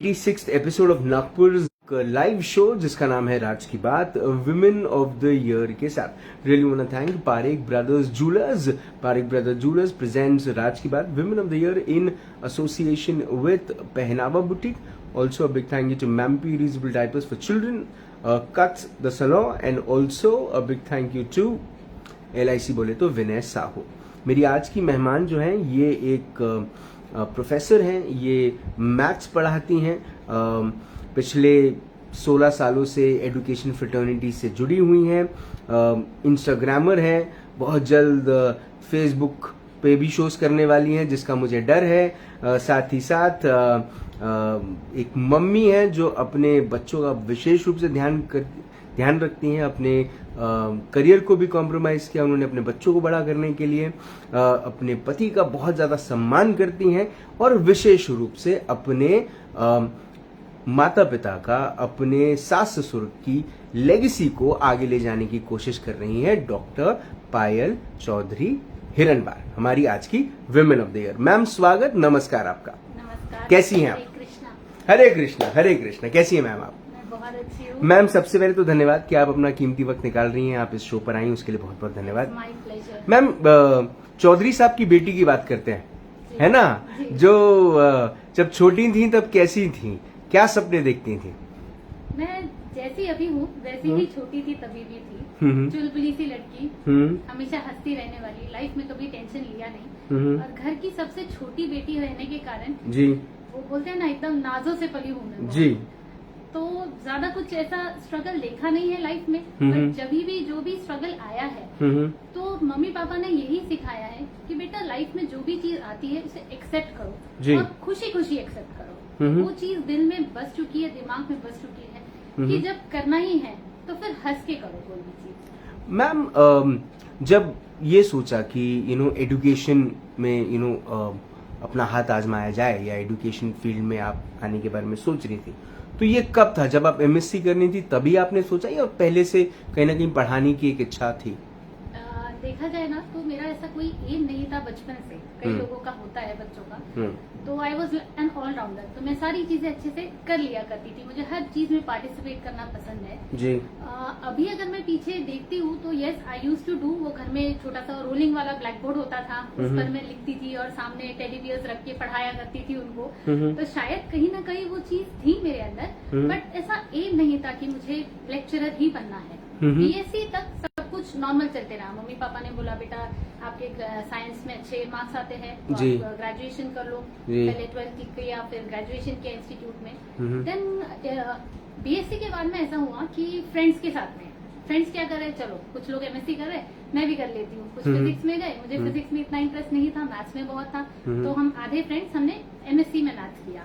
86th episode of Nagpur live show जिसका नाम है राज की बात विमेन ऑफ द ईयर के साथ really want to thank Parekh brothers jewellers. Parekh brothers jewellers presents राज की बात women of the year in association with Pahnawa boutique. Also a big thank you to Mampi Reusable Diapers for Children, Cuts the Salon, and also a big thank you to LIC बोले तो विनय साहू। मेरी आज की मेहमान जो हैं ये एक प्रोफेसर हैं, ये मैथ्स पढ़ाती हैं, पिछले 16 सालों से एजुकेशन फ्रेटर्निटी से जुड़ी हुई हैं, इंस्टाग्रामर हैं, बहुत जल्द फेसबुक पे भी शोज करने वाली हैं जिसका मुझे डर है। साथ ही साथ एक मम्मी है जो अपने बच्चों का विशेष रूप से ध्यान रखती हैं, अपने करियर को भी कॉम्प्रोमाइज किया उन्होंने अपने बच्चों को बड़ा करने के लिए, अपने पति का बहुत ज्यादा सम्मान करती हैं और विशेष रूप से अपने माता पिता का, अपने सास ससुर की लेगेसी को आगे ले जाने की कोशिश कर रही हैं डॉक्टर पायल चौधरी हिरनबार, हमारी आज की women of the year. Ma'am स्वागत, नमस्कार आपका। नमस्कार। कैसी हैं आप? हरे कृष्णा हरे कृष्णा। कैसी हैं मैम आप? बहुत अच्छी हूँ मैम सबसे पहले तो धन्यवाद कि आप अपना कीमती वक्त निकाल रही हैं, आप इस शो पर आई, उसके लिए बहुत बहुत धन्यवाद। My pleasure. मैम चौधरी साहब की बेटी की बात करते हैं, है ना, जो जब छोटी थी तब कैसी थी, क्या सपने देखती थी? मैं जैसी अभी हूँ वैसी ही छोटी थी तभी भी थी, चुलबुली सी लड़की, हमेशा हंसती रहने वाली, लाइफ में कभी टेंशन लिया नहीं, और घर की सबसे छोटी बेटी रहने के कारण जी वो बोलते हैं ना एकदम नाजों से पली हूँ मैं जी। तो ज्यादा कुछ ऐसा स्ट्रगल देखा नहीं है लाइफ में, बट जब भी जो भी स्ट्रगल आया है तो मम्मी पापा ने यही सिखाया है कि बेटा लाइफ में जो भी चीज आती है उसे एक्सेप्ट करो और खुशी खुशी एक्सेप्ट करो। वो चीज दिल में बस चुकी है, दिमाग में बस चुकी है कि जब करना ही है तो फिर हंस के करो कोई भी चीज। मैम जब ये सोचा कि एजुकेशन में अपना हाथ आजमाया जाए या एजुकेशन फील्ड में आप आने के बारे में सोच रही थी, तो ये कब था? जब आप एमएससी करनी थी तभी आपने सोचा या पहले से कहीं ना कहीं पढ़ाने की एक इच्छा थी? देखा जाए ना तो मेरा ऐसा कोई एम नहीं था बचपन से, कई लोगों का होता है बच्चों का। तो आई वॉज एन ऑलराउंडर, तो मैं सारी चीजें अच्छे से कर लिया करती थी, मुझे हर चीज में पार्टिसिपेट करना पसंद है जी। अभी अगर मैं पीछे देखती हूँ तो yes I use to do, वो घर में छोटा सा रोलिंग वाला ब्लैक बोर्ड होता था, उस पर मैं लिखती थी और सामने टेडी बियर्स रख के पढ़ाया करती थी उनको। तो शायद कहीं ना कहीं वो चीज थी मेरे अंदर, बट ऐसा एम नहीं था कि मुझे लेक्चरर ही बनना है। बीएससी तक सब कुछ नॉर्मल चलते रहा, मम्मी पापा ने बोला बेटा आपके साइंस में अच्छे मार्क्स आते हैं तो आप ग्रेजुएशन कर लो, पहले 12th किया फिर ग्रेजुएशन किया इंस्टीट्यूट में। देन बीएससी के बाद में ऐसा हुआ कि फ्रेंड्स के साथ में, फ्रेंड्स क्या कर रहे, चलो कुछ लोग एमएससी कर रहे मैं भी कर लेती हूँ, कुछ फिजिक्स में गए, मुझे फिजिक्स में इतना इंटरेस्ट नहीं था, मैथ्स में बहुत था, तो हम आधे फ्रेंड्स हमने एमएससी में मैथ्स किया।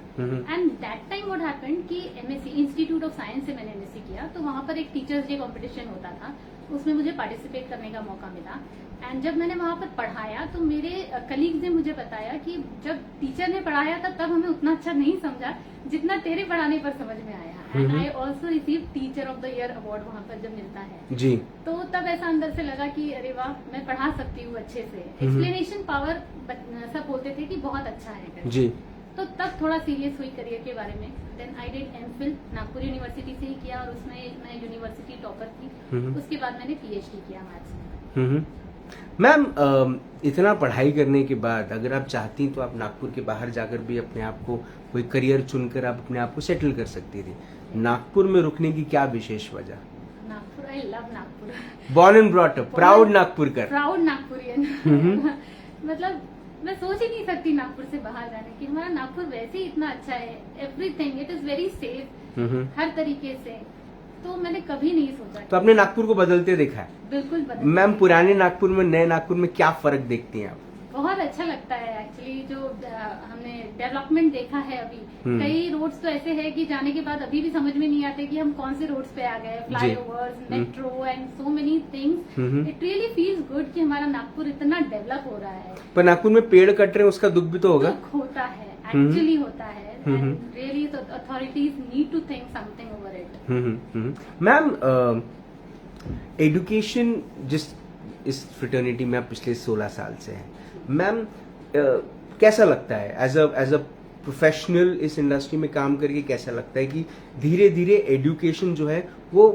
And that time what happened कि एमएससी इंस्टीट्यूट ऑफ साइंस से मैंने एमएससी किया, तो वहां पर एक टीचर्स डे कॉम्पिटिशन होता था, उसमें मुझे पार्टिसिपेट करने का मौका मिला। एंड जब मैंने वहां पर पढ़ाया तो मेरे कलीग्स ने मुझे बताया कि जब टीचर ने पढ़ाया था तब हमें उतना अच्छा नहीं समझा जितना तेरे पढ़ाने पर समझ में आया। And I also receive teacher of the year award वहां पर जब मिलता है जी, तो तब ऐसा अंदर से लगा कि अरे वाह मैं पढ़ा सकती हूँ अच्छे से, एक्सप्लेनेशन पावर सब बोलते थे कि बहुत अच्छा है जी। तो तब थोड़ा सीरियस हुई करियर के बारे में। Then I did MPhil Nagpur university से ही किया और उसमें मैं यूनिवर्सिटी टॉपर थी। उसके बाद मैंने पीएचडी किया मैथ्स में। मैम इतना पढ़ाई करने के बाद अगर आप चाहती तो आप नागपुर के बाहर जाकर भी अपने आप को कोई करियर चुनकर आप अपने आप को सेटल कर सकती थी, नागपुर में रुकने की क्या विशेष वजह? Nagpur, I love Nagpur, born and brought up, proud Nagpurkar, proud Nagpurian. मतलब मैं सोच ही नहीं सकती नागपुर से बाहर जाने की, हमारा नागपुर वैसे ही इतना अच्छा है, everything it is very safe हर तरीके से, तो मैंने कभी नहीं सोचा। तो आपने नागपुर को बदलते देखा है? बिल्कुल बदलते। मैम पुराने नागपुर में नए नागपुर में क्या फर्क देखती हैं आप? बहुत अच्छा लगता है एक्चुअली, जो हमने डेवलपमेंट देखा है अभी, कई रोड्स तो ऐसे है कि जाने के बाद अभी भी समझ में नहीं आते कि हम कौन से रोड्स पे आ गए, flyovers, metro and so many things. It really feels good कि हमारा नागपुर इतना डेवलप हो रहा है। पर नागपुर में पेड़ कट रहे हैं, उसका दुख भी तो होगा? दुख होता है, एक्चुअली होता है, and really authorities need to think something over it. Ma'am education जिस इस फ्रेटर्निटी में आप पिछले 16 साल से हैं, मैम कैसा लगता है एज अ प्रोफेशनल इस इंडस्ट्री में काम करके कैसा लगता है कि धीरे धीरे एजुकेशन जो है वो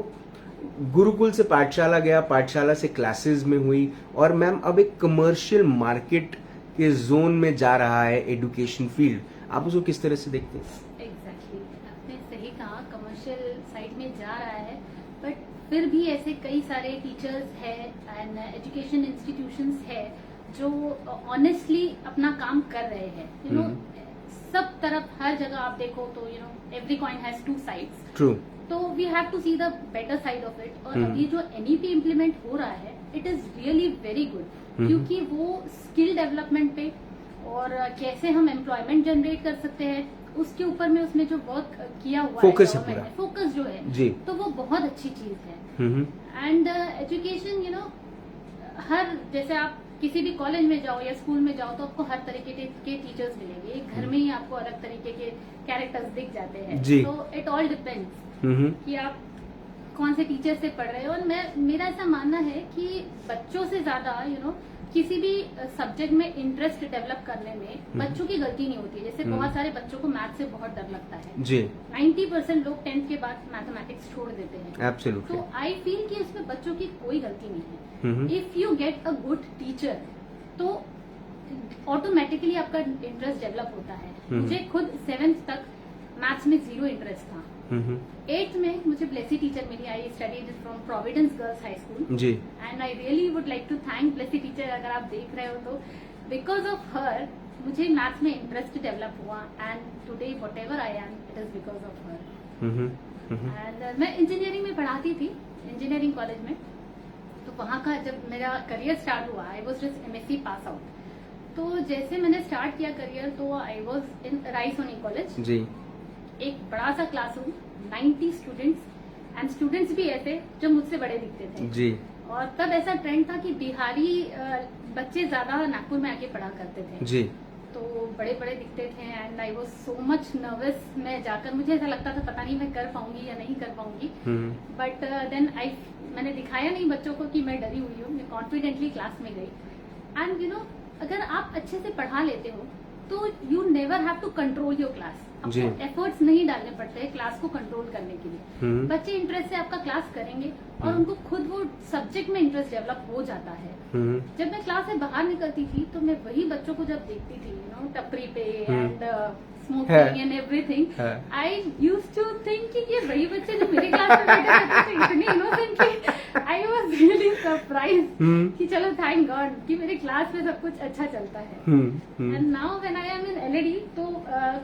गुरुकुल से पाठशाला गया, पाठशाला से क्लासेस में हुई, और मैम अब एक कमर्शियल मार्केट के जोन में जा रहा है एजुकेशन फील्ड, आप उसको किस तरह से देखते हैं? एग्जैक्टली आपने सही कहा, कमर्शियल साइड में जा रहा है, बट फिर भी ऐसे कई सारे टीचर्स है एंड एजुकेशन इंस्टीट्यूशंस है जो ऑनेस्टली अपना काम कर रहे हैं। यू नो सब तरफ हर जगह आप देखो तो you know every coin has two sides. True. तो we have to see the better side of it. और अभी जो एनईपी इम्प्लीमेंट हो रहा है it is really very good, क्योंकि वो स्किल डेवलपमेंट पे और कैसे हम एम्प्लॉयमेंट जनरेट कर सकते हैं उसके ऊपर में उसमें जो वर्क किया हुआ फोकस है, है पूरा। फोकस जो है जी। तो वो बहुत अच्छी चीज है। एंड एजुकेशन यू नो हर जैसे आप किसी भी कॉलेज में जाओ या स्कूल में जाओ तो आपको हर तरीके के टीचर्स मिलेंगे, एक घर में ही आपको अलग तरीके के कैरेक्टर्स दिख जाते हैं। जी। तो इट ऑल डिपेंड्स कि आप कौन से टीचर से पढ़ रहे हो। और मेरा ऐसा मानना है कि बच्चों से ज्यादा यू नो किसी भी सब्जेक्ट में इंटरेस्ट डेवलप करने में बच्चों की गलती नहीं होती है। जैसे बहुत सारे बच्चों को मैथ से बहुत डर लगता है जी। 90% लोग 10th के बाद मैथमेटिक्स छोड़ देते हैं। एब्सोल्युटली। तो आई फील कि उसमें बच्चों की कोई गलती नहीं है। If you get a good teacher तो ऑटोमेटिकली आपका इंटरेस्ट डेवलप होता है। मुझे खुद 7th तक मैथ्स में 0 इंटरेस्ट था। 8th में मुझे ब्लेसी टीचर मिली। I studied from Providence Girls High School ji. And I really would like to thank Blessy teacher, अगर आप देख रहे हो तो। बिकॉज ऑफ हर मुझे मैथ्स में इंटरेस्ट डेवलप हुआ and today what ever I am it is because of her. And मैं इंजीनियरिंग में पढ़ाती थी, इंजीनियरिंग कॉलेज में। तो वहाँ का जब मेरा करियर स्टार्ट हुआ I was just MSc pass out. तो जैसे मैंने स्टार्ट किया करियर तो आई वॉज इन राइसोनी कॉलेज जी। एक बड़ा सा क्लासरूम, 90 स्टूडेंट्स एंड स्टूडेंट्स भी ऐसे जो मुझसे बड़े दिखते थे जी। और तब ऐसा ट्रेंड था कि बिहारी बच्चे ज्यादा नागपुर में आके पढ़ा करते थे जी। तो बड़े बड़े दिखते थे and I was so much nervous. मैं जाकर मुझे ऐसा लगता था पता नहीं मैं कर पाऊंगी या नहीं कर पाऊंगी, बट देन मैंने दिखाया नहीं बच्चों को कि मैं डरी हुई हूँ। मैं कॉन्फिडेंटली क्लास में गई एंड यू नो अगर आप अच्छे से पढ़ा लेते हो तो you never have to control your class. आपको एफर्ट्स नहीं डालने पड़ते हैं क्लास को कंट्रोल करने के लिए। बच्चे इंटरेस्ट से आपका क्लास करेंगे और उनको खुद वो सब्जेक्ट में इंटरेस्ट डेवलप हो जाता है। जब मैं क्लास से बाहर निकलती थी तो मैं वही बच्चों को जब देखती थी यू नो टपरी पे and smoking and everything, I used to think कि ये वही बच्चे जो मेरे क्लास में बैठे रहते थे इतने innocently. I was really surprise कि चलो थैंक गॉड कि मेरे क्लास में सब कुछ अच्छा चलता है। And now when I am in LAD तो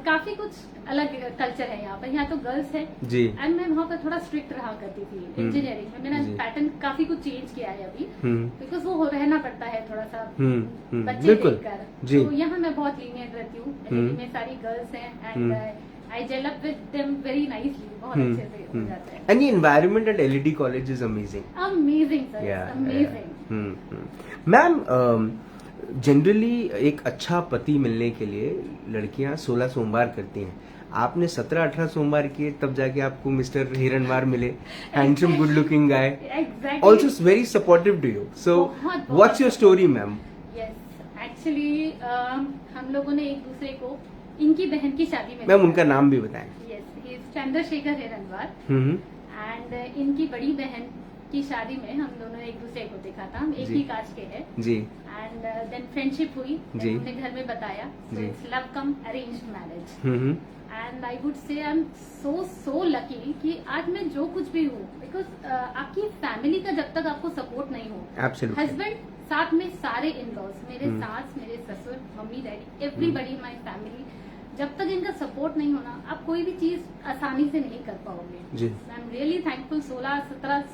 काफी कुछ अलग कल्चर है यहाँ पर। यहाँ तो गर्ल्स है जी। एंड मैं वहाँ पर थोड़ा स्ट्रिक्ट रहा करती थी इंजीनियरिंग में। मैंने पैटर्न काफी कुछ चेंज किया है अभी बिकॉज वो रहना पड़ता है थोड़ा सा बच्चे देखकर। तो यहाँ मैं बहुत लीनियंट रहती हूँ। LAD में सारी गर्ल्स हैं and I gel up with them very nicely, बहुत अच्छे से हो जाता है। And the environment at LAD college is amazing. Amazing sir, Yeah, amazing. Ma'am generally एक अच्छा पति मिलने के लिए लड़कियां 16 सोमवार करती हैं। आपने 17-18 सोमवार किए तब जाके आपको मिस्टर हिरनवार मिले, handsome good looking guy, also very supportive to you. So what's your story ma'am? Yes actually हम लोगों ने एक दूसरे को इनकी बहन की शादी में, मैम उनका नाम भी बताएं। Yes he is Chandrashekhar Hiranwar and इनकी बड़ी बहन की शादी में हम दोनों ने एक दूसरे को देखा था। हम एक ही कास्ट के हैं जी। एंड देन फ्रेंडशिप हुई, हमने घर में बताया, so it's love come arranged marriage. And I would say I am so lucky कि आज मैं जो कुछ भी हूँ बिकॉज आपकी फैमिली का जब तक आपको सपोर्ट नहीं हो, हस्बैंड साथ में सारे इन-लॉज, मेरे सास, मेरे ससुर, mummy, daddy, everybody my family, जब तक इनका सपोर्ट नहीं होना आप कोई भी चीज आसानी से नहीं कर पाओगे। I am really thankful. 16-17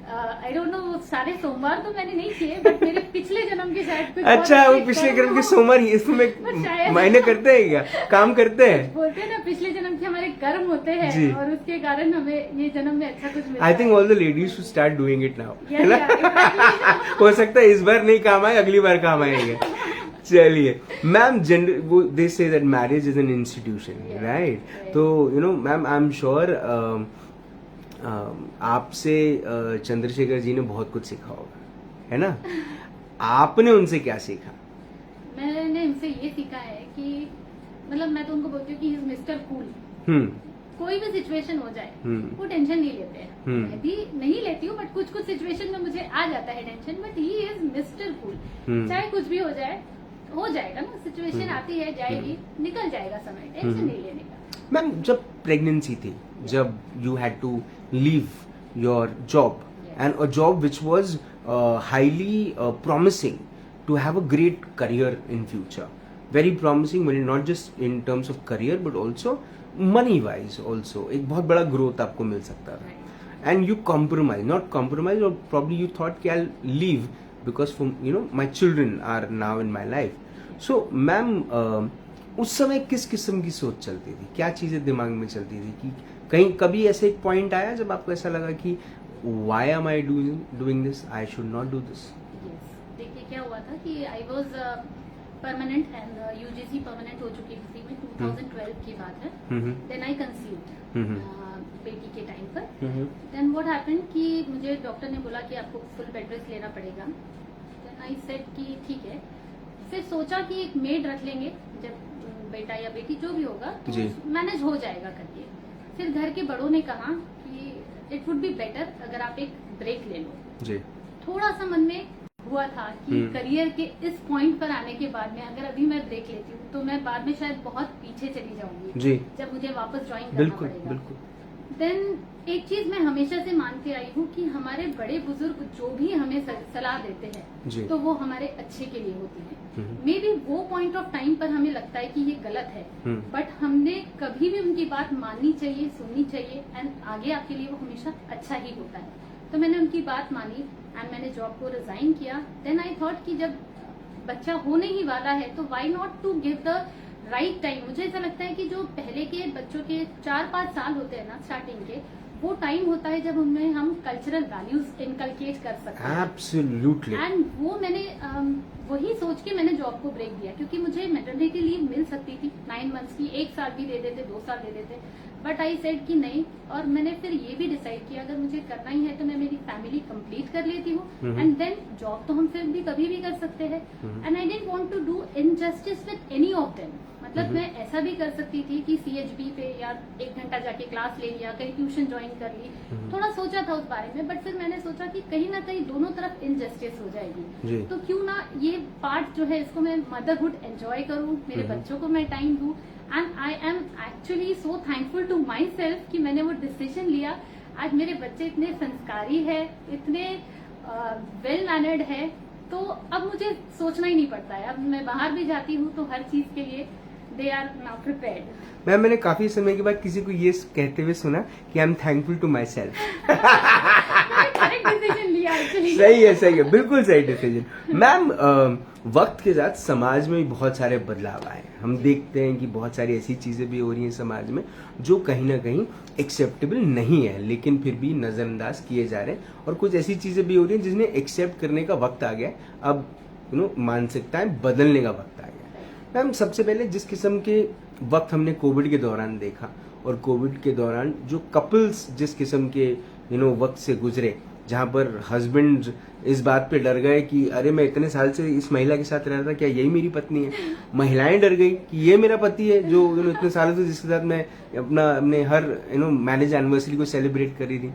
I don't know सारे सोमवार तो मैंने नहीं किए बट मेरे पिछले जन्म के शायद कुछ अच्छा वो पिछले जन्म के सोमवार इसमें मायने करते हैं क्या, काम करते हैं? बोलते हैं ना पिछले जन्म के हमारे कर्म होते हैं और उसके कारण हमें ये जन्म में अच्छा कुछ मिलता है। I think all the ladies should start doing it now, है ना? हो सकता है इस बार नहीं काम आए, अगली बार काम आएंगे। चलिए मैम, वो they say that marriage is an institution, right? तो you know ma'am I am sure आपसे चंद्रशेखर जी ने बहुत कुछ सीखा होगा, है ना? आपने उनसे क्या सीखा? मैंने उनसे ये सीखा है कि मतलब मैं तो उनको बोलती हूँ कि ही इज मिस्टर कूल। कोई भी सिचुएशन हो जाए वो टेंशन नहीं लेते हैं। मैं भी नहीं लेती हूँ, बट कुछ कुछ सिचुएशन में मुझे आ जाता है tension, but he is mister cool. चाहे कुछ भी हो जाएगा ना, सिचुएशन आती है जाएगी, निकल जाएगा समय, टेंशन नहीं लेने का। मैम जब प्रेगनेंसी थी, जब you had to leave your job and a job which was highly promising to have a great career in future, very promising, not just in terms of career but also money wise also, एक बहुत बड़ा growth आपको मिल सकता था, and you compromise or probably you thought कि I'll leave because my children are now in my life. So ma'am उस समय किस किस्म की सोच चलती थी, क्या चीजें दिमाग में चलती थी कि कहीं कभी ऐसे एक पॉइंट आया जब आपको ऐसा लगा कि why am I doing this, I should not do this? Yes. देखिए क्या हुआ था कि I was permanent and UGC permanent हो चुकी थी मैं 2012 की बात है। देन आई कंसीव्ड बेटी के टाइम पर। देन व्हाट हैपेंड कि मुझे डॉक्टर ने बोला कि आपको फुल बेड रेस्ट लेना पड़ेगा। देन आई सेड कि ठीक है। फिर सोचा कि एक मेड रख लेंगे, जब बेटा या बेटी जो भी होगा तो मैनेज हो जाएगा करके। फिर घर के बड़ों ने कहा कि इट वुड बी बेटर अगर आप एक ब्रेक ले लो। जी। थोड़ा सा मन में हुआ था कि करियर के इस पॉइंट पर आने के बाद में अगर अभी मैं ब्रेक लेती हूँ तो मैं बाद में शायद बहुत पीछे चली जाऊंगी जी, जब मुझे वापस ज्वाइन करना पड़ेगा। देन एक चीज मैं हमेशा से मानती आई हूँ कि हमारे बड़े बुजुर्ग जो भी हमें सलाह देते हैं तो वो हमारे अच्छे के लिए होती है। मे बी वो पॉइंट ऑफ टाइम पर हमें लगता है कि ये गलत है, बट हमने कभी भी उनकी बात माननी चाहिए, सुननी चाहिए, एंड आगे आपके लिए वो हमेशा अच्छा ही होता है। तो मैंने उनकी बात मानी एंड मैंने जॉब को रिजाइन किया। देन आई थॉट कि जब बच्चा होने ही वाला है तो why not to give the right time. मुझे ऐसा लगता है कि जो पहले के बच्चों के 4-5 साल होते हैं ना स्टार्टिंग के, वो टाइम होता है जब उनमें हम कल्चरल वैल्यूज इनकलकेट कर सकते हैं। एब्सोल्युटली। एंड वो मैंने वही सोच के मैंने जॉब को ब्रेक दिया, क्योंकि मुझे मैटरनिटी लीव मिल सकती थी 9 मंथ्स की, 1 साल भी दे देते, 2 साल दे देते, बट आई सेड कि नहीं। और मैंने फिर ये भी डिसाइड किया अगर मुझे करना ही है तो मैं मेरी फैमिली कंप्लीट कर लेती हूँ, एंड देन जॉब तो हम फिर भी कभी भी कर सकते हैं। And I didn't want to do injustice with any of them. मतलब मैं ऐसा भी कर सकती थी कि CHB पे या 1 घंटा जाके क्लास ले लिया, कहीं ट्यूशन ज्वाइन कर ली, थोड़ा सोचा था उस बारे में, बट फिर मैंने सोचा कि कहीं ना कहीं दोनों तरफ इनजस्टिस हो जाएगी, तो क्यों ना ये पार्ट जो है इसको मैं मदरहुड एंजॉय करूँ, मेरे बच्चों को मैं टाइम दूँ। And I am actually so thankful to myself कि मैंने वो डिसीजन लिया। आज मेरे बच्चे इतने संस्कारी है, इतने वेल मैनर्ड है, तो अब मुझे सोचना ही नहीं पड़ता है। अब मैं बाहर भी जाती हूँ तो हर चीज के लिए दे आर नाउ प्रिपेयर्ड। मैंने काफी समय के बाद किसी को ये कहते हुए सुना कि I am thankful to myself. Correct decision लिया एक्चुअली। सही है, बिल्कुल सही डिसीजन। मैम वक्त के साथ समाज में भी बहुत सारे बदलाव आए। हम देखते हैं कि बहुत सारी ऐसी चीजें भी हो रही हैं समाज में जो कहीं ना कहीं एक्सेप्टेबल नहीं है, लेकिन फिर भी नजरअंदाज किए जा रहे हैं, और कुछ ऐसी चीजें भी हो रही हैं जिन्हें एक्सेप्ट करने का वक्त आ गया। अब मानसिकताएं बदलने का वक्त आ गया। मैम सबसे पहले जिस किस्म के वक्त हमने कोविड के दौरान देखा, और कोविड के दौरान जो कपल्स जिस किस्म के वक्त से गुजरे, जहां पर हस्बैंड इस बात पे डर गए कि अरे मैं इतने साल से इस महिला के साथ रह रहा था, क्या यही मेरी पत्नी है। महिलाएं डर गई कि ये मेरा पति है जो इतने सालों से जिसके साथ मैं अपने हर मैरिज एनिवर्सरी को सेलिब्रेट कर रही थी।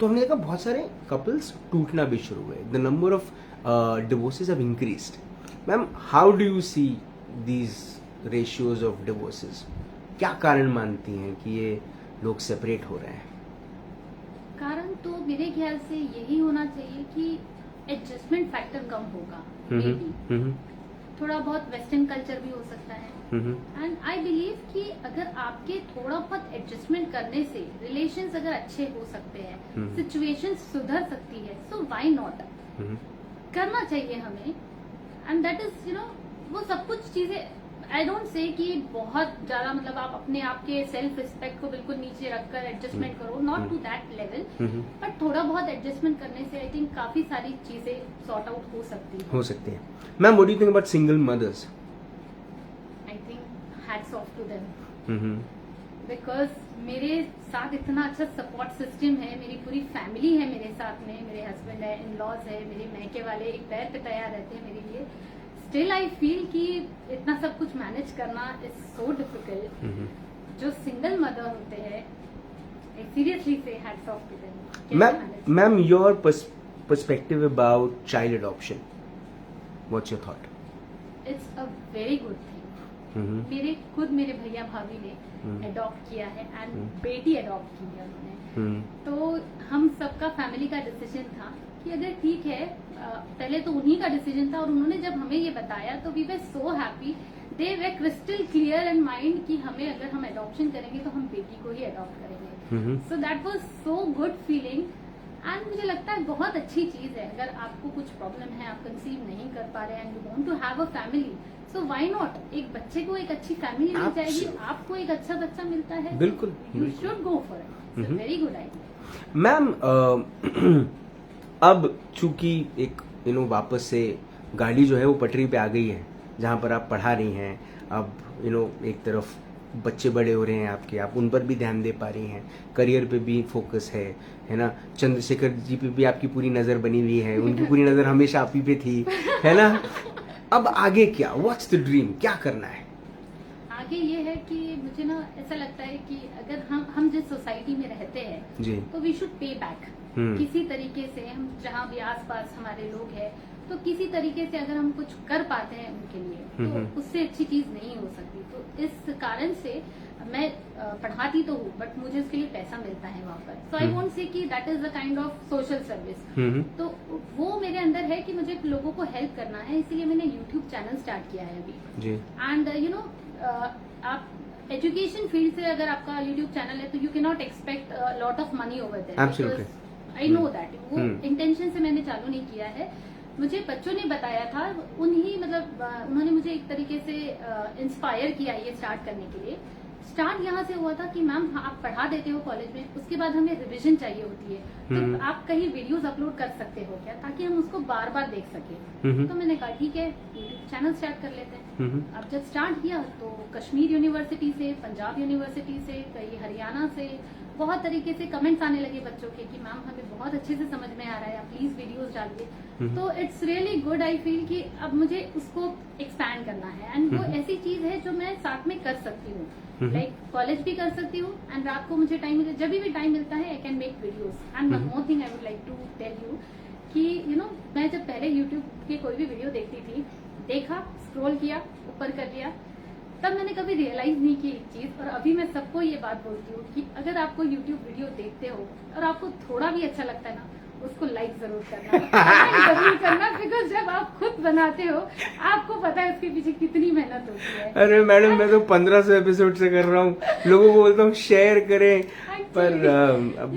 तो हमने देखा बहुत सारे कपल्स टूटना भी शुरू हुए। The number of divorces have increased. Ma'am how do you see these ratios of divorces? क्या कारण मानती हैं कि ये लोग सेपरेट हो रहे हैं? कारण तो मेरे ख्याल से यही होना चाहिए कि एडजस्टमेंट फैक्टर कम होगा, maybe। थोड़ा बहुत वेस्टर्न कल्चर भी हो सकता है, एंड आई बिलीव कि अगर आपके थोड़ा बहुत एडजस्टमेंट करने से रिलेशंस अगर अच्छे हो सकते हैं, सिचुएशंस सुधर सकती है, सो व्हाई नॉट, करना चाहिए हमें। एंड दैट इज वो सब कुछ चीजें आई डोंट से कि बहुत ज्यादा मतलब आप अपने आप के सेल्फ रिस्पेक्ट को बिल्कुल नीचे रखकर एडजस्टमेंट करो, not to that level, but थोड़ा बहुत एडजस्टमेंट करने से आई थिंक काफी सारी चीजें सॉर्ट आउट हो सकती है। Ma'am what do you think about single mothers? I think hats off to them, because मेरे साथ इतना अच्छा सपोर्ट सिस्टम है, मेरी पूरी फैमिली है मेरे साथ में, मेरे हस्बैंड है, इन लॉज है, मेरे मैके वाले एक पैर पे तैयार रहते हैं मेरे लिए। स्टिल आई फील कि इतना सब कुछ मैनेज करना इज सो डिफिकल्ट। जो सिंगल मदर होते हैं, सीरियसली से hats off to them. Ma'am, your perspective about child adoption, what's your thought? It's a very good thing. मेरे भैया भाभी ने अडॉप्ट किया है एंड बेटी अडॉप्ट की है उन्होंने। तो हम सबका फैमिली का डिसीजन था कि अगर ठीक है, पहले तो उन्हीं का डिसीजन था और उन्होंने जब हमें ये बताया तो we were so happy. They were crystal clear in mind कि हमें अगर हम अडॉप्शन करेंगे तो हम बेटी को ही अडॉप्ट करेंगे। So that was so good feeling and मुझे लगता है बहुत अच्छी चीज है। अगर आपको कुछ प्रॉब्लम है, आप कंसीव नहीं कर पा रहे and you want to have a family, so why not? एक बच्चे को एक अच्छी फैमिली मिल जाएगी, आपको एक अच्छा बच्चा मिलता है, बिल्कुल, you should go for it. Very good idea. Ma'am, अब चूंकि एक वापस से गाड़ी जो है वो पटरी पे आ गई है, जहाँ पर आप पढ़ा रही हैं, अब एक तरफ बच्चे बड़े हो रहे हैं आपके, आप उन पर भी ध्यान दे पा रही हैं, करियर पे भी फोकस है ना? चंद्रशेखर जी पे भी आपकी पूरी नजर बनी हुई है, उनकी पूरी नजर हमेशा आप ही पे थी, है ना? अब आगे क्या, व्हाट्स द ड्रीम, क्या करना है? आगे ये है कि मुझे ना ऐसा लगता है कि अगर हम जिस सोसाइटी में रहते हैं जी, तो वी शुड पे बैक किसी तरीके से। हम जहाँ भी आसपास हमारे लोग हैं तो किसी तरीके से अगर हम कुछ कर पाते हैं उनके लिए तो उससे अच्छी चीज नहीं हो सकती। तो इस कारण से मैं पढ़ाती तो हूँ बट मुझे उसके लिए पैसा मिलता है वहाँ पर। सो आई वोंट से कि that is a kind of social service. तो वो मेरे अंदर है कि मुझे लोगों को हेल्प करना है, इसीलिए मैंने यूट्यूब चैनल स्टार्ट किया है अभी। एंड आप एजुकेशन फील्ड से अगर आपका यूट्यूब चैनल है तो you can not expect lot of money over there. I know that. वो इंटेंशन से मैंने चालू नहीं किया है, मुझे बच्चों ने बताया था, उन्हीं उन्होंने मुझे एक तरीके से इंस्पायर किया ये स्टार्ट करने के लिए। स्टार्ट यहाँ से हुआ था कि मैम आप पढ़ा देते हो कॉलेज में, उसके बाद हमें रिवीजन चाहिए होती है, तो आप कहीं वीडियोस अपलोड कर सकते हो क्या, ताकि हम उसको बार बार देख सके। तो मैंने कहा ठीक है, यूट्यूब चैनल स्टार्ट कर लेते हैं। अब जब स्टार्ट किया तो कश्मीर यूनिवर्सिटी से, पंजाब यूनिवर्सिटी से, कई हरियाणा से बहुत तरीके से कमेंट्स आने लगे बच्चों के कि मैम हमें बहुत अच्छे से समझ में आ रहा है, आप प्लीज वीडियोस डालिए। तो it's really good. I feel कि अब मुझे उसको एक्सपैंड करना है एंड वो ऐसी चीज है जो मैं साथ में कर सकती हूँ। लाइक कॉलेज भी कर सकती हूँ एंड रात को मुझे टाइम मिले, जब भी टाइम मिलता है I can make videos. And one more thing I would like to tell you कि मैं जब पहले यूट्यूब की कोई भी वीडियो देखती थी, देखा, स्क्रॉल किया, ऊपर कर लिया, तब मैंने कभी रियलाइज नहीं की एक चीज। और अभी मैं सबको ये बात बोलती हूँ कि अगर आपको यूट्यूब वीडियो देखते हो और आपको थोड़ा भी अच्छा लगता है ना, उसको लाइक जरूर करना, जरूर करना, बिकॉज जब आप खुद बनाते हो आपको पता है उसके पीछे कितनी मेहनत होती है। अरे मैडम, मैं तो 1500 एपिसोड से कर रहा हूँ, लोगों को बोलता हूँ शेयर करें, पर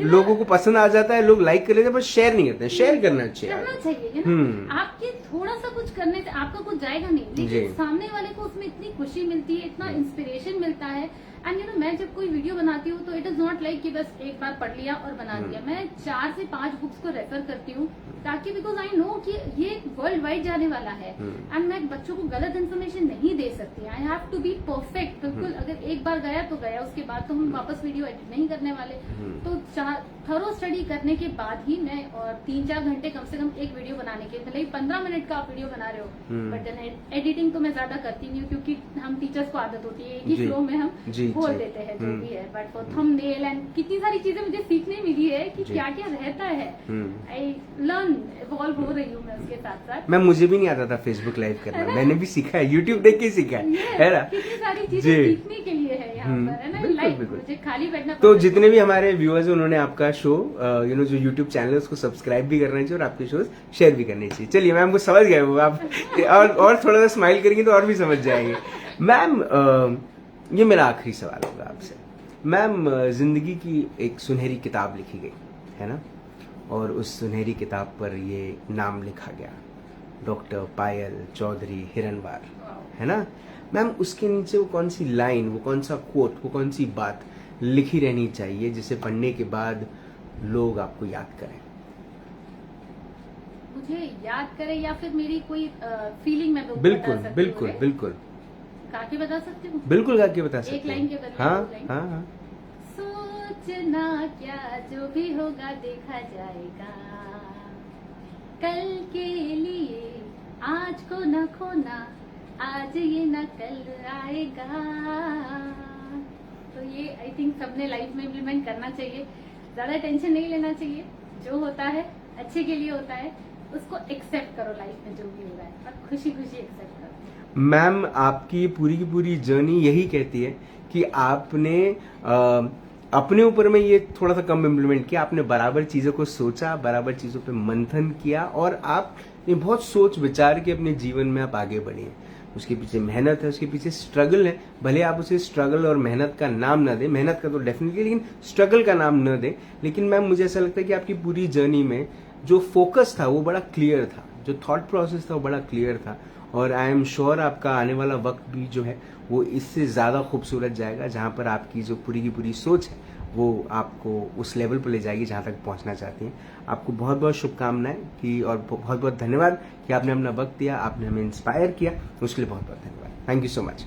लोगों को पसंद आ जाता है, लोग लाइक कर लेते हैं पर शेयर नहीं करते हैं। शेयर करना चाहिए। आपके थोड़ा सा कुछ करने से आपका कुछ जाएगा नहीं, लेकिन सामने वाले को उसमें इतनी खुशी मिलती है, इतना इंस्पिरेशन मिलता है। एंड मैं जब कोई वीडियो बनाती हूँ तो इट इज नॉट लाइक कि बस एक बार पढ़ लिया और बना दिया। मैं 4 से 5 बुक्स को रेफर करती हूँ, ताकि बिकॉज आई नो कि ये वर्ल्ड वाइड जाने वाला है एंड मैं बच्चों को गलत इन्फॉर्मेशन नहीं दे सकती। I have to be perfect. बिल्कुल, अगर एक बार गया तो गया, उसके बाद तो हम वापस वीडियो एडिट नहीं करने वाले। तो थरो स्टडी करने के बाद ही मैं, और 3-4 घंटे कम से कम एक वीडियो बनाने के, भले ही 15 मिनट का आप वीडियो बना रहे हो, बट देन एडिटिंग तो मैं ज्यादा करती नहीं हूँ, क्योंकि हम टीचर्स को आदत होती है कि फ्लो में हम बोल देते हैं जो भी है। बट फॉर थंबनेल एंड कितनी सारी चीजें मुझे सीखने मिली है कि क्या क्या रहता है। आई लर्न, इवॉल्व हो रही हूँ मैं उसके साथ साथ। मैं मुझे भी नहीं आता था फेसबुक लाइव करना, मैंने भी सीखा है, यूट्यूब देख के सीखा है ना। कितनी सारी चीजें सीखने के लिए है यहाँ पर, है ना। लाइक मुझे खाली बैठना। तो जितने भी हमारे व्यूअर्स हैं उन्होंने आपका शो जो यूट्यूब चैनल है उसको सब्सक्राइब भी करना चाहिए और आपके शोज शेयर भी करने चाहिए। चलिए मैम को समझ गए वो आप, और थोड़ा सा स्माइल करेंगे तो और भी समझ जाएंगे। मैम, ये मेरा आखिरी सवाल होगा आपसे। मैम, जिंदगी की एक सुनहरी किताब लिखी गई है ना, और उस सुनहरी किताब पर ये नाम लिखा गया, डॉक्टर पायल चौधरी हिरनवार, है ना। मैम, उसके नीचे वो कौन सी लाइन, वो कौन सा कोट, वो कौन सी बात लिखी रहनी चाहिए जिसे पढ़ने के बाद लोग आपको याद करें? मुझे याद करें या फिर मेरी कोई फीलिंग में बिल्कुल बिल्कुल बिल्कुल गा के बता सकती हूँ। बिल्कुल गा के बता सकते एक लाइन के बदले हाँ। सोचना क्या, जो भी होगा देखा जाएगा, कल के लिए आज को न खोना, आज ये न कल आएगा। तो ये आई थिंक सबने लाइफ में इम्प्लीमेंट करना चाहिए। ज्यादा टेंशन नहीं लेना चाहिए, जो होता है अच्छे के लिए होता है, उसको एक्सेप्ट करो लाइफ में जो भी हो रहा है, और खुशी खुशी एक्सेप्ट करो। मैम, आपकी पूरी की पूरी जर्नी यही कहती है कि आपने अपने ऊपर में ये थोड़ा सा कम इम्प्लीमेंट किया, आपने बराबर चीजों को सोचा, बराबर चीजों पे मंथन किया, और आपने बहुत सोच विचार के अपने जीवन में आप आगे बढ़े हैं। उसके पीछे मेहनत है, उसके पीछे स्ट्रगल है, भले आप उसे स्ट्रगल और मेहनत का नाम ना दें, मेहनत का तो डेफिनेटली, लेकिन स्ट्रगल का नाम न दें। लेकिन मैम, मुझे ऐसा लगता है कि आपकी पूरी जर्नी में जो फोकस था वो बड़ा क्लियर था, जो थॉट प्रोसेस था वो बड़ा क्लियर था, और आई एम श्योर आपका आने वाला वक्त भी जो है वो इससे ज्यादा खूबसूरत जाएगा, जहां पर आपकी जो पूरी की पूरी सोच है वो आपको उस लेवल पर ले जाएगी जहां तक पहुंचना चाहती हैं। आपको बहुत बहुत शुभकामनाएं कि, और बहुत बहुत धन्यवाद कि आपने अपना वक्त दिया, आपने हमें इंस्पायर किया, उसके लिए बहुत बहुत धन्यवाद। Thank you so much.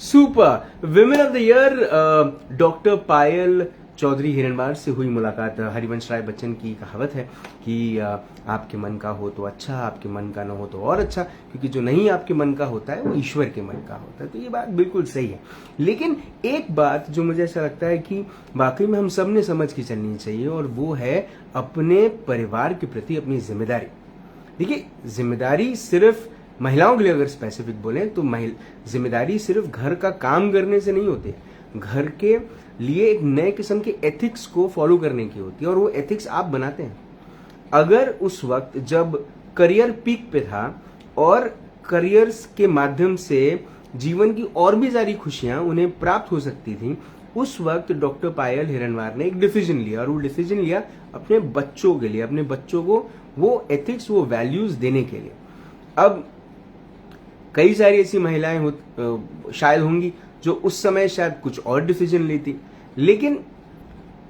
Super. Women of the year doctor Payal Chaudhary Hiranwar से हुई मुलाकात। हरिवंश राय बच्चन की कहावत है कि आपके मन का हो तो अच्छा, आपके मन का ना हो तो और अच्छा, क्योंकि जो नहीं आपके मन का होता है वो ईश्वर के मन का होता है। तो ये बात बिल्कुल सही है। लेकिन एक बात जो मुझे ऐसा लगता है कि वाकई में हम सब ने समझ के चलनी चाहिए, और वो है अपने परिवार के प्रति अपनी जिम्मेदारी। देखिए, जिम्मेदारी सिर्फ महिलाओं के लिए अगर स्पेसिफिक बोले तो जिम्मेदारी सिर्फ घर का काम करने से नहीं होती है, घर के लिए एक नए किस्म के एथिक्स को फॉलो करने की होती है, और वो एथिक्स आप बनाते हैं। अगर उस वक्त जब करियर पीक पे था और करियर्स के माध्यम से जीवन की और भी सारी खुशियां उन्हें प्राप्त हो सकती थी, उस वक्त डॉक्टर पायल हिरनवार ने एक डिसीजन लिया, और वो डिसीजन लिया अपने बच्चों के लिए, अपने बच्चों को वो एथिक्स, वो वैल्यूज देने के लिए। अब कई सारी ऐसी महिलाएं शायद होंगी जो उस समय शायद कुछ और डिसीजन लेती, लेकिन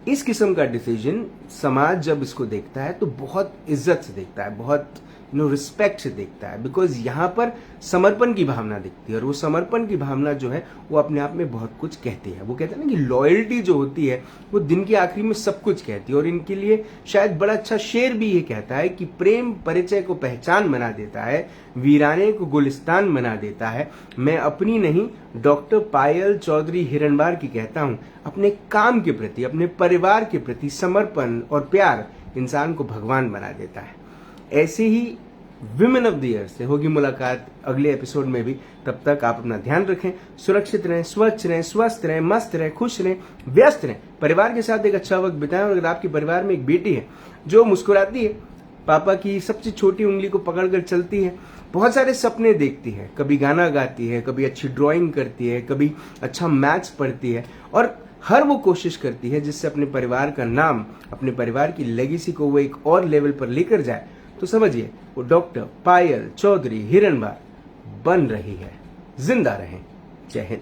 इस किस्म का डिसीजन समाज जब इसको देखता है तो बहुत इज्जत से देखता है, बहुत रिस्पेक्ट से देखता है, बिकॉज यहाँ पर समर्पण की भावना दिखती है, और वो समर्पण की भावना जो है वो अपने आप में बहुत कुछ कहती है। वो कहते हैं ना कि लॉयल्टी जो होती है वो दिन के आखिरी में सब कुछ कहती है, और इनके लिए शायद बड़ा अच्छा शेर भी ये कहता है कि प्रेम परिचय को पहचान बना देता है, वीराने को गुलिस्तान बना देता है। मैं अपनी नहीं, डॉक्टर पायल चौधरी हिरनवार की कहता हूं, अपने काम के प्रति, अपने परिवार के प्रति समर्पण और प्यार इंसान को भगवान बना देता है। ऐसे ही विमेन ऑफ द ईयर से होगी मुलाकात अगले एपिसोड में भी। तब तक आप अपना ध्यान रखें, सुरक्षित रहें, स्वच्छ रहें, स्वस्थ रहें, मस्त रहें, खुश रहें, व्यस्त रहें, परिवार के साथ एक अच्छा वक्त बिताएं। और अगर आपके परिवार में एक बेटी है जो मुस्कुराती है, पापा की सबसे छोटी उंगली को पकड़कर चलती है, बहुत सारे सपने देखती है, कभी गाना गाती है, कभी अच्छी ड्राइंग करती है, कभी अच्छा मैथ्स पढ़ती है, और हर वो कोशिश करती है जिससे अपने परिवार का नाम, अपने परिवार की लेगेसी को वो एक और लेवल पर लेकर जाए, तो समझिए वो डॉक्टर पायल चौधरी हिरनवार बन रही है। जिंदा रहें। जय हिंद।